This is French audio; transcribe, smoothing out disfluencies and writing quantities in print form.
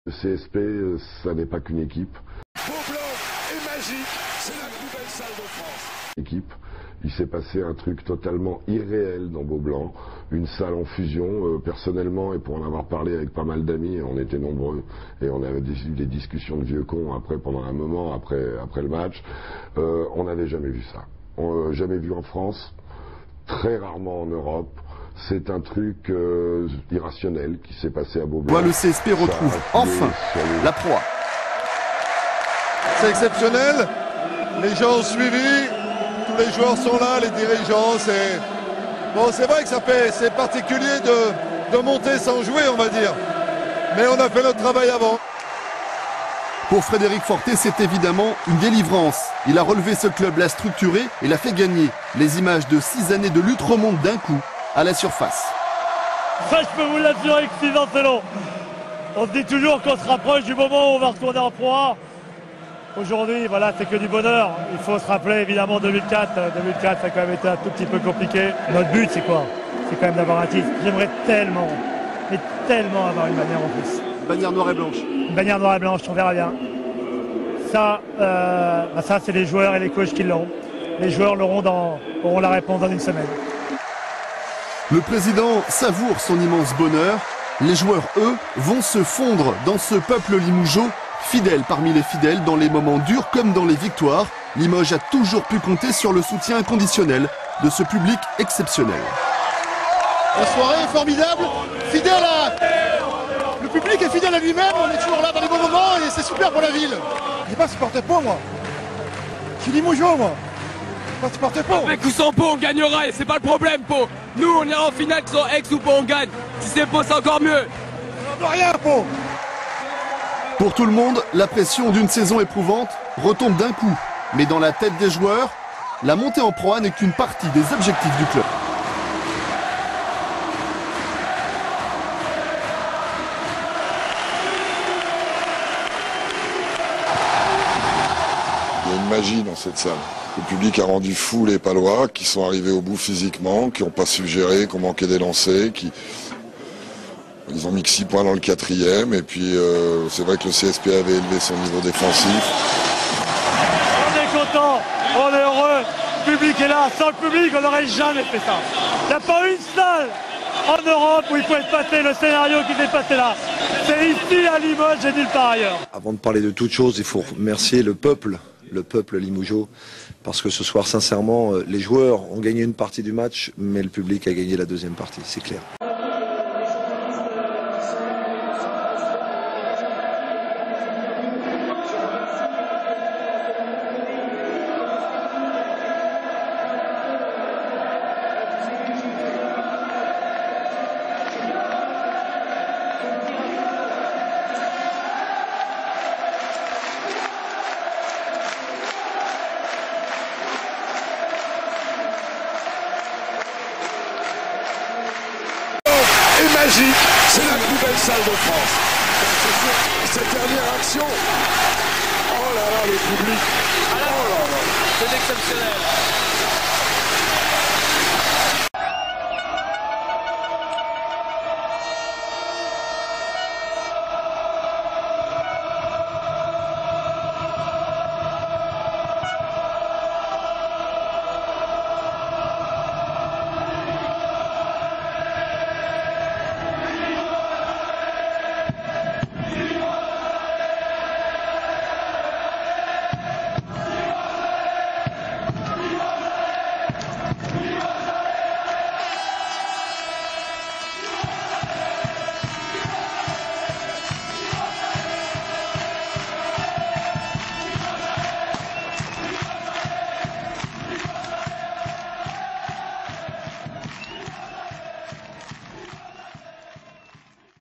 Le CSP, ça n'est pas qu'une équipe. Beaublanc est magique, c'est la plus belle salle de France. Équipe. Il s'est passé un truc totalement irréel dans Beaublanc, une salle en fusion. Personnellement, et pour en avoir parlé avec pas mal d'amis, on était nombreux, et on avait eu des discussions de vieux cons après, pendant un moment, après le match. On n'avait jamais vu ça. Jamais vu en France, très rarement en Europe. C'est un truc irrationnel qui s'est passé à Beaublanc. Le CSP retrouve enfin la proie. C'est exceptionnel, les gens ont suivi, tous les joueurs sont là, les dirigeants, c'est vrai que c'est particulier de monter sans jouer, on va dire, mais on a fait notre travail avant. Pour Frédéric Fortet, c'est évidemment une délivrance. Il a relevé ce club, l'a structuré et l'a fait gagner. Les images de 6 années de lutte remontent d'un coup à la surface. Ça, je peux vous l'assurer que 6 ans, c'est long. On se dit toujours qu'on se rapproche du moment où on va retourner en Pro A. Aujourd'hui, voilà, c'est que du bonheur. Il faut se rappeler, évidemment, 2004. 2004, ça a quand même été un tout petit peu compliqué. Notre but, c'est quoi? C'est quand même d'avoir un titre. J'aimerais tellement, mais tellement avoir une bannière en plus. Bannière noire et blanche. Une bannière noire et blanche, on verra bien. Ça, ça c'est les joueurs et les coachs qui l'ont. Les joueurs auront la réponse dans une semaine. Le président savoure son immense bonheur. Les joueurs, eux, vont se fondre dans ce peuple limougeaud, fidèle parmi les fidèles dans les moments durs comme dans les victoires. Limoges a toujours pu compter sur le soutien inconditionnel de ce public exceptionnel. La soirée est formidable, fidèle à... Le public est fidèle à lui-même, on est toujours là dans les bons moments et c'est super pour la ville. Je n'ai pas supporté Pau, moi. Je suis limougeau, moi. Pas supporter Pau. Avec ou sans Pau, on gagnera et c'est pas le problème, Pau. Nous, on ira en finale, que ce soit Aix ou Pau, on gagne. Si c'est Pau, c'est encore mieux. On n'a rien, Pau. Pour tout le monde, la pression d'une saison éprouvante retombe d'un coup. Mais dans la tête des joueurs, la montée en Pro A n'est qu'une partie des objectifs du club. Il y a une magie dans cette salle. Le public a rendu fou les Palois, qui sont arrivés au bout physiquement, qui n'ont pas su gérer, qui ont manqué des lancers, ils ont mis que 6 points dans le 4e, et puis c'est vrai que le CSP avait élevé son niveau défensif. On est content, on est heureux, le public est là, sans le public on n'aurait jamais fait ça. Il n'y a pas une salle en Europe où il pouvait se passer le scénario qui s'est passé là. C'est ici à Limoges et nulle part ailleurs. Avant de parler de toute chose, il faut remercier le peuple limougeaud, parce que ce soir, sincèrement, les joueurs ont gagné une partie du match, mais le public a gagné la deuxième partie, c'est clair. Est magique, c'est la plus belle salle de France. Cette dernière action, oh là là, le public, oh là là, C'est exceptionnel.